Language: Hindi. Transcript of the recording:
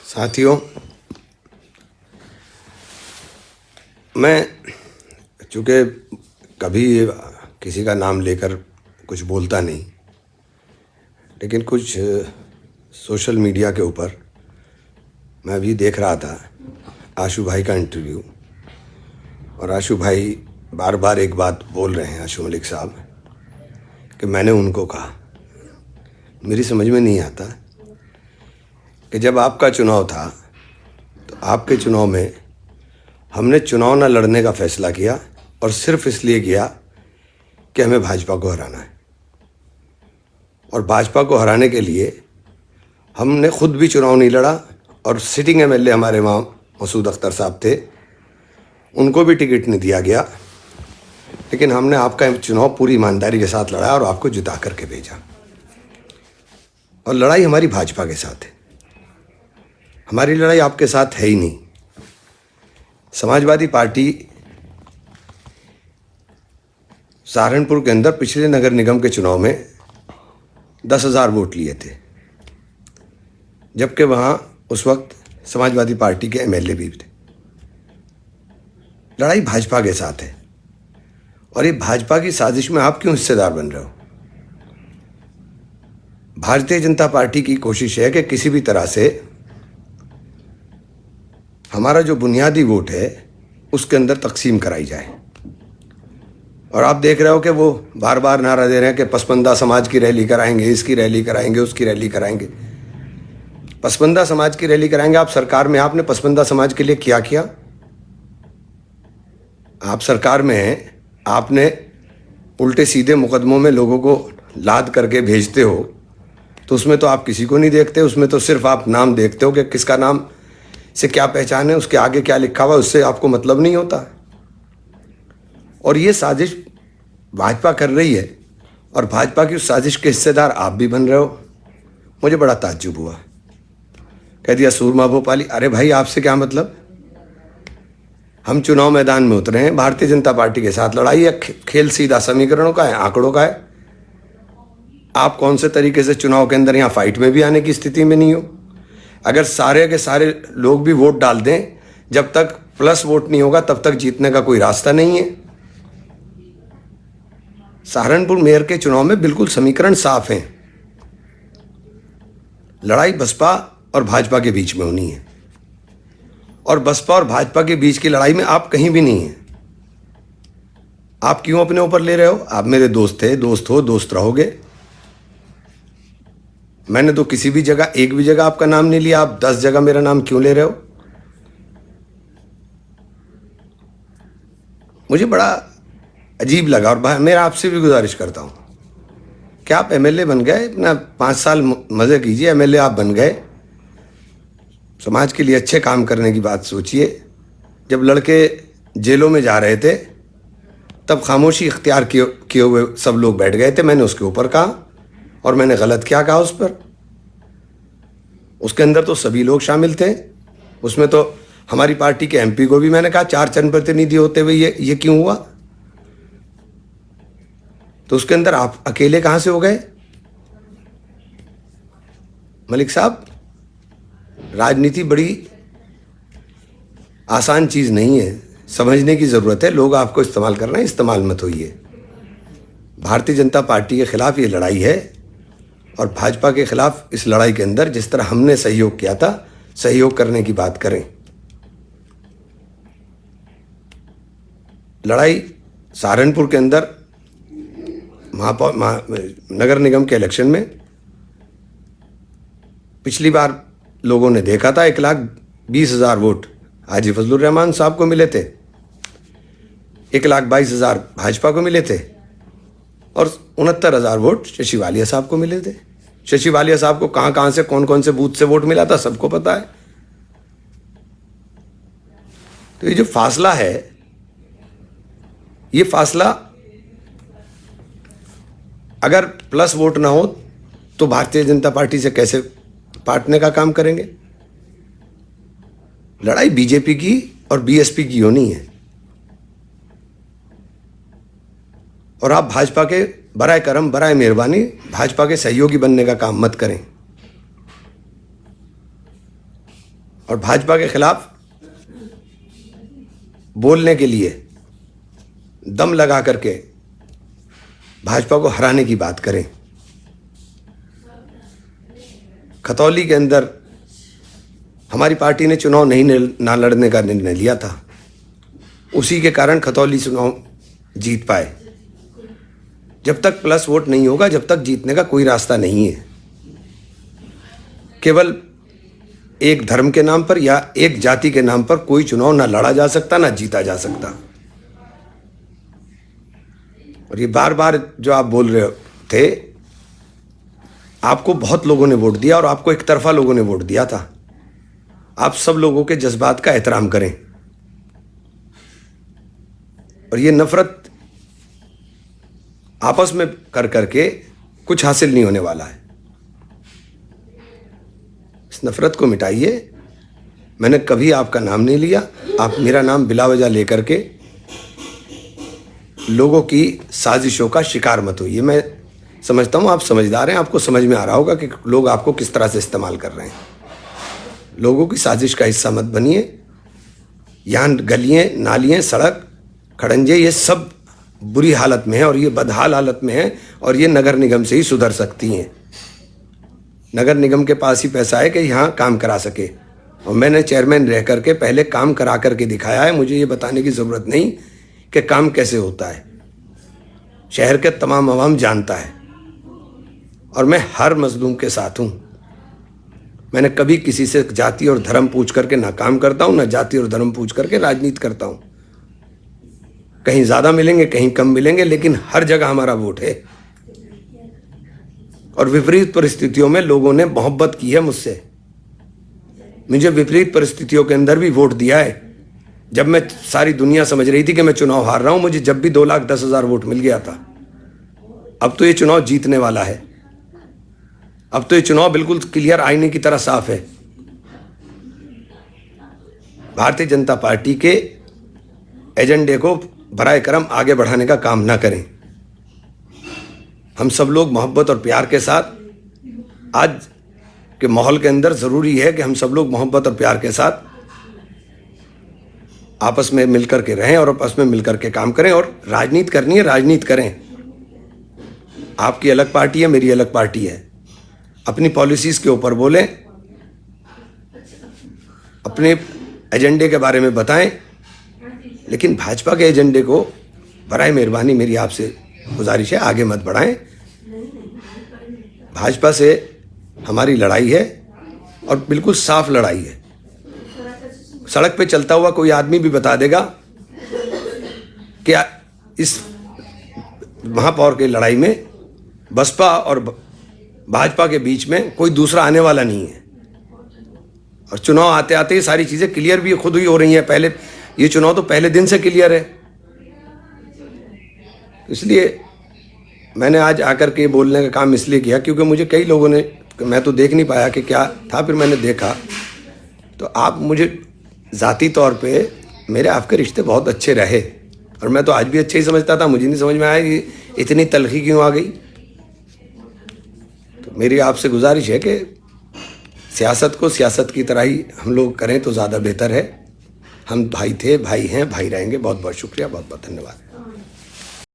साथियों, मैं चूँकि कभी किसी का नाम लेकर कुछ बोलता नहीं, लेकिन कुछ सोशल मीडिया के ऊपर मैं अभी देख रहा था आशु भाई का इंटरव्यू, और आशु भाई बार बार एक बात बोल रहे हैं, आशु मलिक साहब, कि मैंने उनको कहा। मेरी समझ में नहीं आता कि जब आपका चुनाव था तो आपके चुनाव में हमने चुनाव न लड़ने का फैसला किया, और सिर्फ इसलिए किया कि हमें भाजपा को हराना है। और भाजपा को हराने के लिए हमने खुद भी चुनाव नहीं लड़ा, और सिटिंग एमएलए हमारे वहाँ मसूद अख्तर साहब थे, उनको भी टिकट नहीं दिया गया, लेकिन हमने आपका चुनाव पूरी ईमानदारी के साथ लड़ा और आपको जिता करके भेजा। और लड़ाई हमारी भाजपा के साथ है, हमारी लड़ाई आपके साथ है ही नहीं। समाजवादी पार्टी सहारनपुर के अंदर पिछले नगर निगम के चुनाव में 10,000 वोट लिए थे, जबकि वहाँ उस वक्त समाजवादी पार्टी के एमएलए भी थे। लड़ाई भाजपा के साथ है, और ये भाजपा की साजिश में आप क्यों हिस्सेदार बन रहे हो? भारतीय जनता पार्टी की कोशिश है कि किसी भी तरह से हमारा जो बुनियादी वोट है उसके अंदर तकसीम कराई जाए। और आप देख रहे हो कि वो बार बार नारा दे रहे हैं कि पसमानदा समाज की रैली कराएंगे, इसकी रैली कराएंगे, उसकी रैली कराएंगे। पसमानदा समाज की रैली कराएंगे? आप सरकार में, आपने पसमानदा समाज के लिए क्या किया? आप सरकार में हैं, आपने उल्टे सीधे मुकदमों में लोगों को लाद करके भेजते हो, तो उसमें तो आप किसी को नहीं देखते, उसमें तो सिर्फ आप नाम देखते हो कि किसका नाम से क्या पहचान है, उसके आगे क्या लिखा हुआ है, उससे आपको मतलब नहीं होता। और ये साजिश भाजपा कर रही है, और भाजपा की उस साजिश के हिस्सेदार आप भी बन रहे हो। मुझे बड़ा ताज्जुब हुआ। कह दिया सूरमा भोपाली। अरे भाई, आपसे क्या मतलब? हम चुनाव मैदान में उतरे हैं, भारतीय जनता पार्टी के साथ लड़ाई है। खेल सीधा समीकरणों का है, आंकड़ों का है। आप कौन से तरीके से चुनाव के अंदर यहाँ फाइट में भी आने की स्थिति में नहीं हो। अगर सारे के सारे लोग भी वोट डाल दें, जब तक प्लस वोट नहीं होगा तब तक जीतने का कोई रास्ता नहीं है। सहारनपुर मेयर के चुनाव में बिल्कुल समीकरण साफ हैं। लड़ाई बसपा और भाजपा के बीच में होनी है, और बसपा और भाजपा के बीच की लड़ाई में आप कहीं भी नहीं है। आप क्यों अपने ऊपर ले रहे हो? आप मेरे दोस्त थे, दोस्त हो, दोस्त रहोगे। मैंने तो किसी भी जगह, एक भी जगह आपका नाम नहीं लिया। आप 10 जगह मेरा नाम क्यों ले रहे हो? मुझे बड़ा अजीब लगा। और मैं आपसे भी गुजारिश करता हूं कि आप एमएलए बन गए, अपना 5 साल मजे कीजिए। एमएलए आप बन गए, समाज के लिए अच्छे काम करने की बात सोचिए। जब लड़के जेलों में जा रहे थे तब खामोशी इख्तियार किए हुए सब लोग बैठ गए थे। मैंने उसके ऊपर कहा, और मैंने गलत क्या कहा उस पर? उसके अंदर तो सभी लोग शामिल थे। उसमें तो हमारी पार्टी के एमपी को भी मैंने कहा 4 जनप्रतिनिधि होते हुए ये क्यों हुआ? तो उसके अंदर आप अकेले कहां से हो गए? मलिक साहब, राजनीति बड़ी आसान चीज नहीं है, समझने की जरूरत है। लोग आपको इस्तेमाल कर रहे हैं, इस्तेमाल मत होइए। भारतीय जनता पार्टी के खिलाफ ये लड़ाई है, और भाजपा के खिलाफ इस लड़ाई के अंदर जिस तरह हमने सहयोग किया था, सहयोग करने की बात करें। लड़ाई सहारनपुर के अंदर नगर निगम के इलेक्शन में पिछली बार लोगों ने देखा था 1,20,000 वोट हाजी फजलुर रहमान साहब को मिले थे, 1,22,000 भाजपा को मिले थे, और 69,000 वोट शशि वालिया साहब को मिले थे। शशि वालिया साहब को कहां कहां से, कौन कौन से बूथ से वोट मिला था, सबको पता है। तो ये जो फासला है, ये फासला अगर प्लस वोट ना हो तो भारतीय जनता पार्टी से कैसे पाटने का काम करेंगे? लड़ाई बीजेपी की और बीएसपी की होनी है, और आप भाजपा के बराए करम, बराए मेहरबानी भाजपा के सहयोगी बनने का काम मत करें। और भाजपा के खिलाफ बोलने के लिए दम लगा करके भाजपा को हराने की बात करें। खतौली के अंदर हमारी पार्टी ने चुनाव ना लड़ने का निर्णय लिया था, उसी के कारण खतौली चुनाव जीत पाए। जब तक प्लस वोट नहीं होगा, जब तक जीतने का कोई रास्ता नहीं है। केवल एक धर्म के नाम पर या एक जाति के नाम पर कोई चुनाव ना लड़ा जा सकता, ना जीता जा सकता। और ये बार बार जो आप बोल रहे थे, आपको बहुत लोगों ने वोट दिया और आपको एक तरफा लोगों ने वोट दिया था। आप सब लोगों के जज्बात का एहतराम करें और ये नफरत आपस में कर करके कुछ हासिल नहीं होने वाला है। इस नफरत को मिटाइए। मैंने कभी आपका नाम नहीं लिया, आप मेरा नाम बिला वजह लेकर के लोगों की साजिशों का शिकार मत होइए। मैं समझता हूँ आप समझदार हैं, आपको समझ में आ रहा होगा कि लोग आपको किस तरह से इस्तेमाल कर रहे हैं। लोगों की साजिश का हिस्सा मत बनिए। यहाँ गलियाँ, नालियाँ, सड़क, खड़ंजे ये सब बुरी हालत में है और ये बदहाल हालत में है और ये नगर निगम से ही सुधर सकती हैं। नगर निगम के पास ही पैसा है कि यहाँ काम करा सके और मैंने चेयरमैन रह करके पहले काम करा करके दिखाया है। मुझे ये बताने की ज़रूरत नहीं कि काम कैसे होता है। शहर के तमाम अवाम जानता है और मैं हर मजलूम के साथ हूँ। मैंने कभी किसी से जाति और धर्म पूछ करके ना काम करता हूँ, ना जाति और धर्म पूछ करके राजनीति करता हूँ। कहीं ज़्यादा मिलेंगे, कहीं कम मिलेंगे, लेकिन हर जगह हमारा वोट है। और विपरीत परिस्थितियों में लोगों ने मोहब्बत की है मुझसे। मुझे विपरीत परिस्थितियों के अंदर भी वोट दिया है। जब मैं सारी दुनिया समझ रही थी कि मैं चुनाव हार रहा हूं, मुझे जब भी 2,10,000 वोट मिल गया था। अब तो ये चुनाव जीतने वाला है। अब तो ये चुनाव बिल्कुल क्लियर आईने की तरह साफ है। भारतीय जनता पार्टी के एजेंडे को बराए करम आगे बढ़ाने का काम ना करें। हम सब लोग मोहब्बत और प्यार के साथ, आज के माहौल के अंदर ज़रूरी है कि हम सब लोग मोहब्बत और प्यार के साथ आपस में मिलकर के रहें और आपस में मिलकर के काम करें। और राजनीति करनी है, राजनीति करें। आपकी अलग पार्टी है, मेरी अलग पार्टी है। अपनी पॉलिसीज़ के ऊपर बोलें, अपने एजेंडे के बारे में बताएं, लेकिन भाजपा के एजेंडे को बराए मेहरबानी मेरी आपसे गुजारिश है, आगे मत बढ़ाएं। भाजपा से हमारी लड़ाई है और बिल्कुल साफ लड़ाई है। सड़क पे चलता हुआ कोई आदमी भी बता देगा कि इस महापौर की लड़ाई में बसपा और भाजपा के बीच में कोई दूसरा आने वाला नहीं है। और चुनाव आते आते ये सारी चीज़ें क्लियर भी खुद ही हो रही हैं। पहले ये चुनाव तो पहले दिन से क्लियर है। इसलिए मैंने आज आकर के बोलने का काम इसलिए किया क्योंकि मुझे कई लोगों ने, मैं तो देख नहीं पाया कि क्या था, फिर मैंने देखा तो आप मुझे ज़ाती तौर पे मेरे आपके रिश्ते बहुत अच्छे रहे और मैं तो आज भी अच्छे ही समझता था। मुझे नहीं समझ में आया कि इतनी तलखी क्यों आ गई। तो मेरी आपसे गुजारिश है कि सियासत को सियासत की तरह ही हम लोग करें तो ज़्यादा बेहतर है। हम भाई थे, भाई हैं, भाई रहेंगे। बहुत बहुत शुक्रिया, बहुत बहुत धन्यवाद।